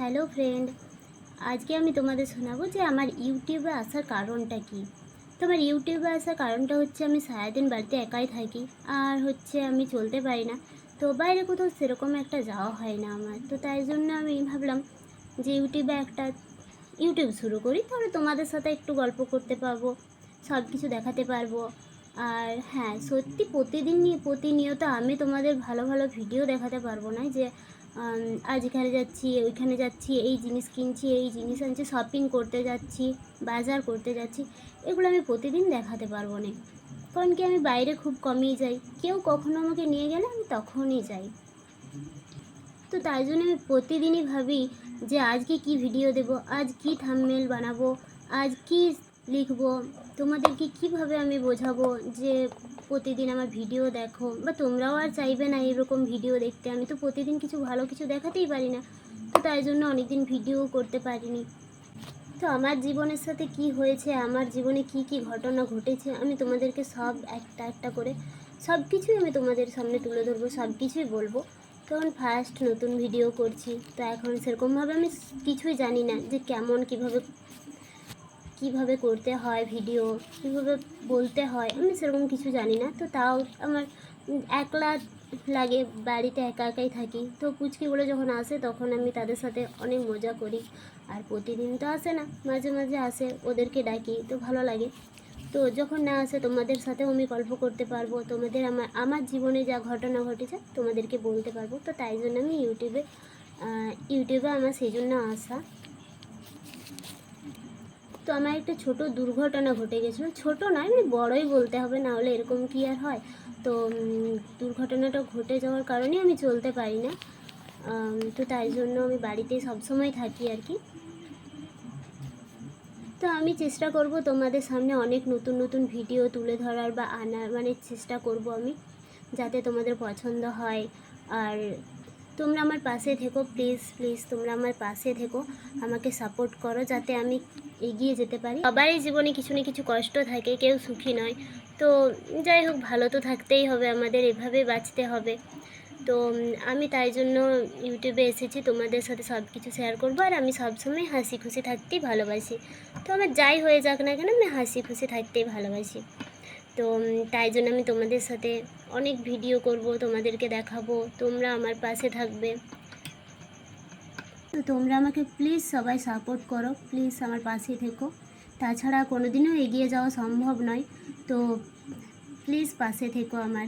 Hello friend, আজকে আমি তোমাদের শোনাবো যে আমার ইউটিউবে আসার কারণটা কি। তো আমার ইউটিউবে আসার কারণটা হচ্ছে আমি সারাদিন বাড়িতে একাই থাকি, আর হচ্ছে আমি চলতে পারি না। তো বাইরে কোথাও সেরকম একটা যাওয়া হয় না আমার, তো তাই জন্য আমি ভাবলাম যে ইউটিউবে একটা ইউটিউব শুরু করি, তাহলে তোমাদের সাথে একটু গল্প করতে পারবো, সব কিছু দেখাতে পারবো। আর হ্যাঁ, সত্যি প্রতিনিয়ত আমি তোমাদের ভালো ভালো ভিডিও দেখাতে পারবো না যে আজ এখানে যাচ্ছি, ওইখানে যাচ্ছি, এই জিনিস কিনছি, এই জিনিস আনছি, শপিং করতে যাচ্ছি, বাজার করতে যাচ্ছি, এগুলো আমি প্রতিদিন দেখাতে পারবো না। কারণ কি, আমি বাইরে খুব কমই যাই, কেউ কখনো আমাকে নিয়ে গেলে আমি তখনই যাই। তো তাই জন্য আমি প্রতিদিনই ভাবি যে আজকে কি ভিডিও দেব, আজ কি থাম্বনেল বানাবো, আজ কি লিখবো, তোমাদেরকে কিভাবে আমি বোঝাবো যে প্রতিদিন আমার ভিডিও দেখো, বা তোমরাও আর চাইবে না এরকম ভিডিও দেখতে। আমি তো প্রতিদিন কিছু ভালো কিছু দেখাতেই পারি না, তো তাই জন্য অনেকদিন ভিডিও করতে পারিনি। তো আমার জীবনের সাথে কি হয়েছে, আমার জীবনে কি কি ঘটনা ঘটেছে, আমি তোমাদেরকে সব একটা একটা করে সব কিছুই আমি তোমাদের সামনে তুলে ধরবো, সব কিছুই বলবো। কারণ ফার্স্ট নতুন ভিডিও করছি, তো এখন সেরকমভাবে আমি কিছুই জানি না যে কেমন কিভাবে করতে হয় ভিডিও, কীভাবে বলতে হয়, আমি সেরকম কিছু জানি না। তো তাও আমার একলা লাগে, বাড়িতে একা একাই থাকি। তো পুচকিগুলো যখন আসে তখন আমি তাদের সাথে অনেক মজা করি। আর প্রতিদিন তো আসে না, মাঝে মাঝে আসে, ওদেরকে ডাকি, তো ভালো লাগে। তো যখন না আসে তোমাদের সাথেও আমি গল্প করতে পারবো, তোমাদের আমার জীবনে যা ঘটনা ঘটেছে তোমাদেরকে বলতে পারবো। তো তাই জন্য আমি ইউটিউবে আমার সেই জন্য আসা। তো আমার একটা ছোট দুর্ঘটনা ঘটে গেছিলো, ছোট নয় মানে বড়ই বলতে হবে, না হলে এরকম কি আর হয়। তো দুর্ঘটনাটা ঘটে যাওয়ার কারণে আমি চলতে পারি না। তো তাই জন্য আমি বাড়িতে সবসময় থাকি আর কি। তো আমি চেষ্টা করব তোমাদের সামনে অনেক নতুন নতুন ভিডিও তুলে ধরার বা আনার, মানে চেষ্টা করব আমি, যাতে তোমাদের পছন্দ হয়। আর তোমরা আমার পাশে থেকো, প্লিজ প্লিজ তোমরা আমার পাশে থেকো, আমাকে সাপোর্ট করো যাতে আমি এগিয়ে যেতে পারি। সবারই জীবনে কিছু না কিছু কষ্ট থাকে, কেউ সুখী নয়। তো যাই হোক, ভালো তো থাকতেই হবে, আমাদের এভাবে বাঁচতে হবে। তো আমি তাই জন্য ইউটিউবে এসেছি, তোমাদের সাথে সব কিছু শেয়ার করবো। আর আমি সবসময় হাসি খুশি থাকতেই ভালোবাসি। তো আমার যাই হয়ে যাক না কেন, আমি হাসি খুশি থাকতেই ভালোবাসি। তো তাই জন্য আমি তোমাদের সাথে অনেক ভিডিও করব, তোমাদেরকে দেখাবো, তোমরা আমার পাশে থাকবে। তো তোমরা আমাকে প্লিজ সবাই সাপোর্ট করো, প্লিজ আমার পাশে থেকো। তাছাড়া কোনোদিনও এগিয়ে যাওয়া সম্ভব নয়, তো প্লিজ পাশে থেকো আমার।